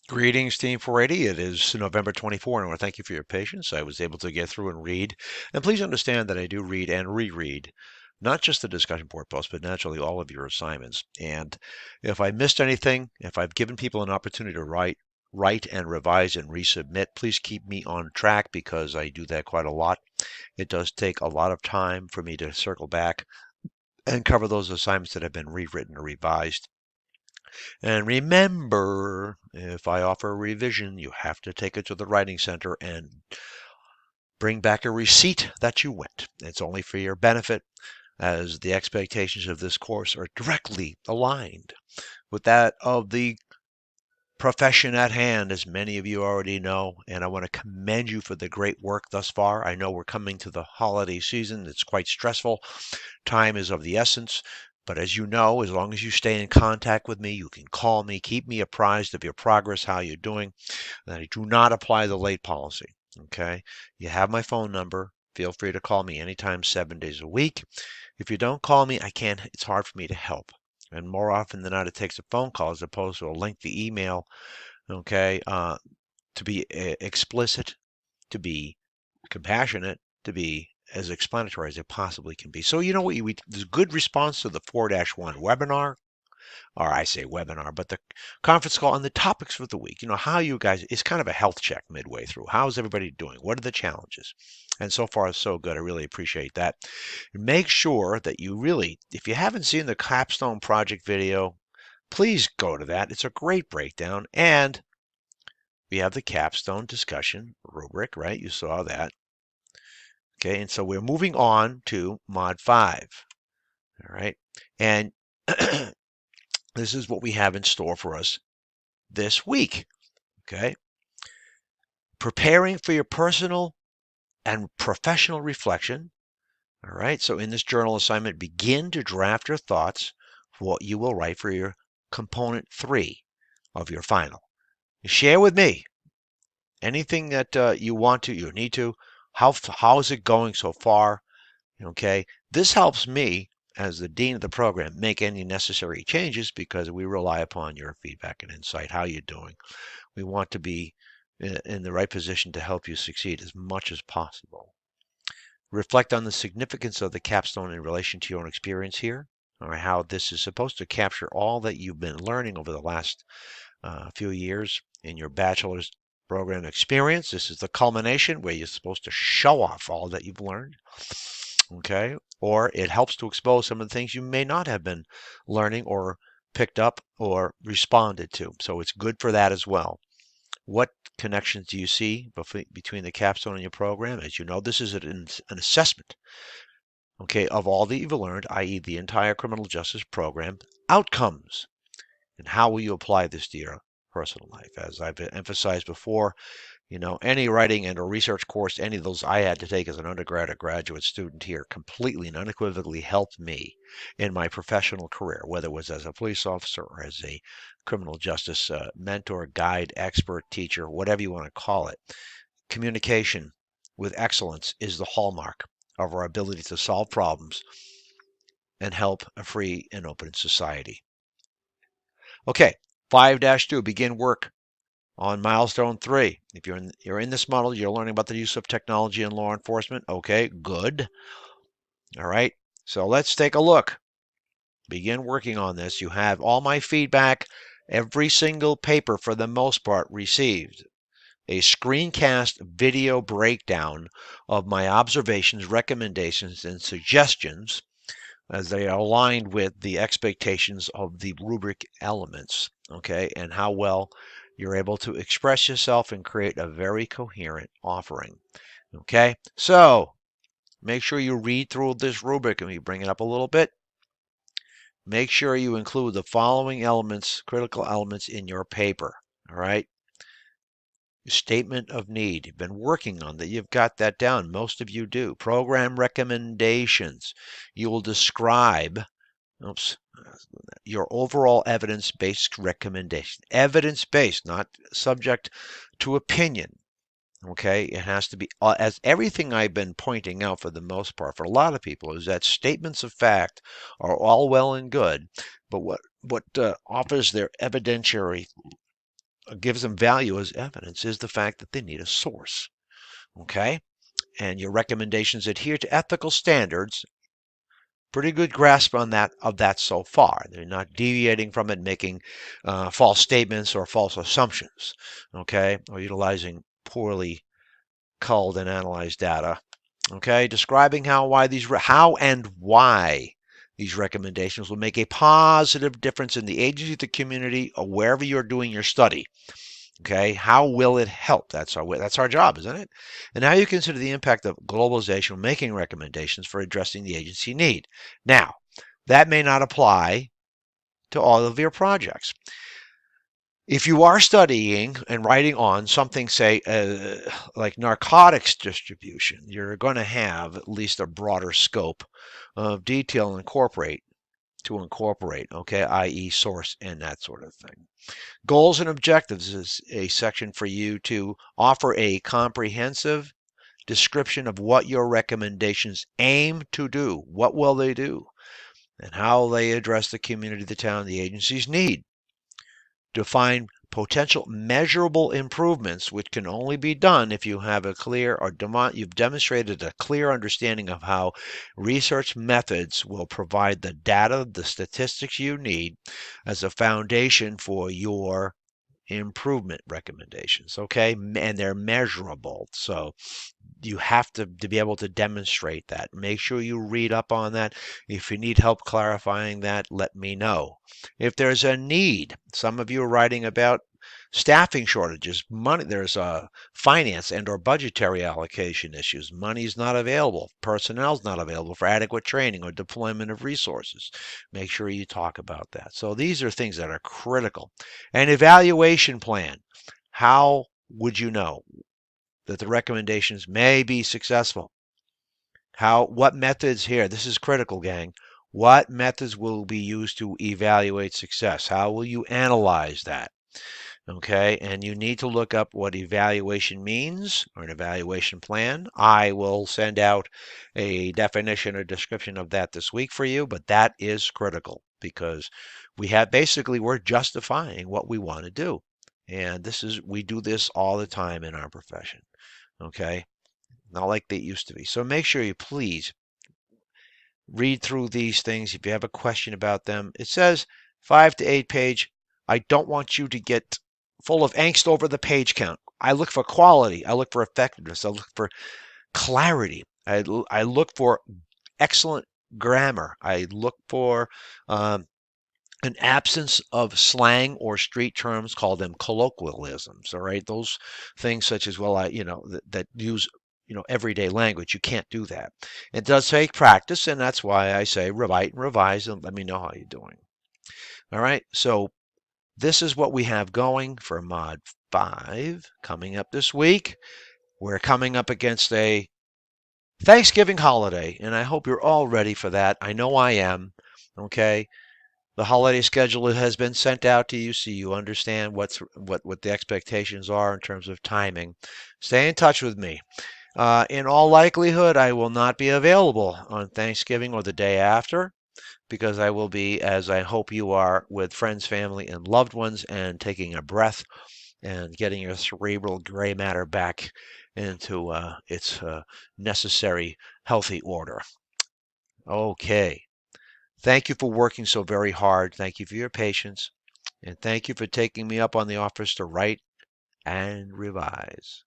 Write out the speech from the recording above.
Greetings, Team 480. It is November 24, and I want to thank you for your patience. I was able to get through and read. And please understand that I do read and reread, not just the discussion board posts, but naturally all of your assignments. And if I missed anything, if I've given people an opportunity to write and revise and resubmit, please keep me on track because I do that quite a lot. It does take a lot of time for me to circle back and cover those assignments that have been rewritten or revised. And remember, if I offer a revision, you have to take it to the writing center and bring back a receipt that you went. It's only for your benefit, as the expectations of this course are directly aligned with that of the profession at hand, as many of you already know, and I want to commend you for the great work thus far. I know we're coming to the holiday season. It's quite stressful. Time is of the essence. But as you know, as long as you stay in contact with me, you can call me, keep me apprised of your progress, how you're doing. And I do not apply the late policy. Okay? You have my phone number. Feel free to call me anytime, 7 days a week. If you don't call me, it's hard for me to help. And more often than not, it takes a phone call as opposed to a lengthy email, okay, to be explicit, to be compassionate, to be as explanatory as it possibly can be. So you know what? There's good response to the 4-1 webinar, or I say webinar, but the conference call on the topics for the week. You know, how you guys, it's kind of a health check midway through. How's everybody doing? What are the challenges? And so far, so good. I really appreciate that. Make sure that you really, if you haven't seen the Capstone Project video, please go to that. It's a great breakdown. And we have the capstone discussion rubric, right? You saw that. Okay, and so we're moving on to Mod 5. All right, and this is what we have in store for us this week. Okay, preparing for your personal and professional reflection. All right, so in this journal assignment, begin to draft your thoughts for what you will write for your component 3 of your final. Share with me anything that you want to, you need to. How is it going so far? Okay, this helps me as the dean of the program make any necessary changes because we rely upon your feedback and insight. How you doing? We want to be in the right position to help you succeed as much as possible. Reflect on the significance of the capstone in relation to your own experience here, or how this is supposed to capture all that you've been learning over the last few years in your bachelor's program experience. This is the culmination where you're supposed to show off all that you've learned. Okay, or it helps to expose some of the things you may not have been learning or picked up or responded to. So it's good for that as well. What connections do you see between the capstone and your program? As you know, this is an assessment, okay, of all that you've learned, i.e. the entire criminal justice program outcomes. And how will you apply this to your personal life? As I've emphasized before, you know, any writing and or research course, any of those I had to take as an undergrad or graduate student here completely and unequivocally helped me in my professional career, whether it was as a police officer or as a criminal justice mentor, guide, expert, teacher, whatever you want to call it. Communication with excellence is the hallmark of our ability to solve problems and help a free and open society. Okay, 5-2, begin work on milestone 3. If you're in this model, you're learning about the use of technology in law enforcement. Okay, good. All right, so let's take a look. Begin working on this. You have all my feedback, every single paper for the most part received. A screencast video breakdown of my observations, recommendations, and suggestions as they are aligned with the expectations of the rubric elements, okay, and how well you're able to express yourself and create a very coherent offering, okay? So make sure you read through this rubric and we bring it up a little bit. Make sure you include the following elements, critical elements in your paper, all right? Statement of need. You've been working on that. You've got that down. Most of you do. Program recommendations. You will describe your overall evidence-based recommendation. Evidence-based, not subject to opinion. Okay, it has to be, as everything I've been pointing out for the most part, for a lot of people, is that statements of fact are all well and good, but what offers their evidentiary gives them value as evidence is the fact that they need a source. Okay? And your recommendations adhere to ethical standards. Pretty good grasp on that of that so far. They're not deviating from it, making false statements or false assumptions, okay, or utilizing poorly culled and analyzed data. Okay, describing how and why these recommendations will make a positive difference in the agency, the community, or wherever you're doing your study. Okay, how will it help? That's our job, isn't it? And how you consider the impact of globalization when making recommendations for addressing the agency need. Now, that may not apply to all of your projects. If you are studying and writing on something, say, like narcotics distribution, you're going to have at least a broader scope of detail to incorporate, okay, i.e. source and that sort of thing. Goals and objectives is a section for you to offer a comprehensive description of what your recommendations aim to do. What will they do? And how they address the community, the town, the agency's need. Define potential measurable improvements, which can only be done if you have you've demonstrated a clear understanding of how research methods will provide the data, the statistics you need as a foundation for your improvement recommendations, okay? And they're measurable. So you have to be able to demonstrate that. Make sure you read up on that. If you need help clarifying that, let me know. If there's a need, some of you are writing about staffing shortages, money, there's a finance and or budgetary allocation issues. Money's not available. Personnel's not available for adequate training or deployment of resources. Make sure you talk about that. So these are things that are critical. An evaluation plan. How would you know that the recommendations may be successful? What methods here? This is critical, gang. What methods will be used to evaluate success? How will you analyze that? Okay, and you need to look up what evaluation means or an evaluation plan. I will send out a definition or description of that this week for you, but that is critical because we're justifying what we want to do. And we do this all the time in our profession. Okay, not like they used to be. So make sure you please read through these things. If you have a question about them, it says 5 to 8 page. I don't want you to get full of angst over the page count. I look for quality. I look for effectiveness. I look for clarity. I look for excellent grammar. I look for an absence of slang or street terms, call them colloquialisms. All right, those things such as that use everyday language. You can't do that. It does take practice, and that's why I say write and revise and let me know how you're doing. All right, so this is what we have going for Mod 5 coming up this week. We're coming up against a Thanksgiving holiday, and I hope you're all ready for that. I know I am. Okay. The holiday schedule has been sent out to you so you understand what the expectations are in terms of timing. Stay in touch with me. In all likelihood, I will not be available on Thanksgiving or the day after because I will be, as I hope you are, with friends, family, and loved ones and taking a breath and getting your cerebral gray matter back into its necessary healthy order. Okay. Thank you for working so very hard. Thank you for your patience. And thank you for taking me up on the offers to write and revise.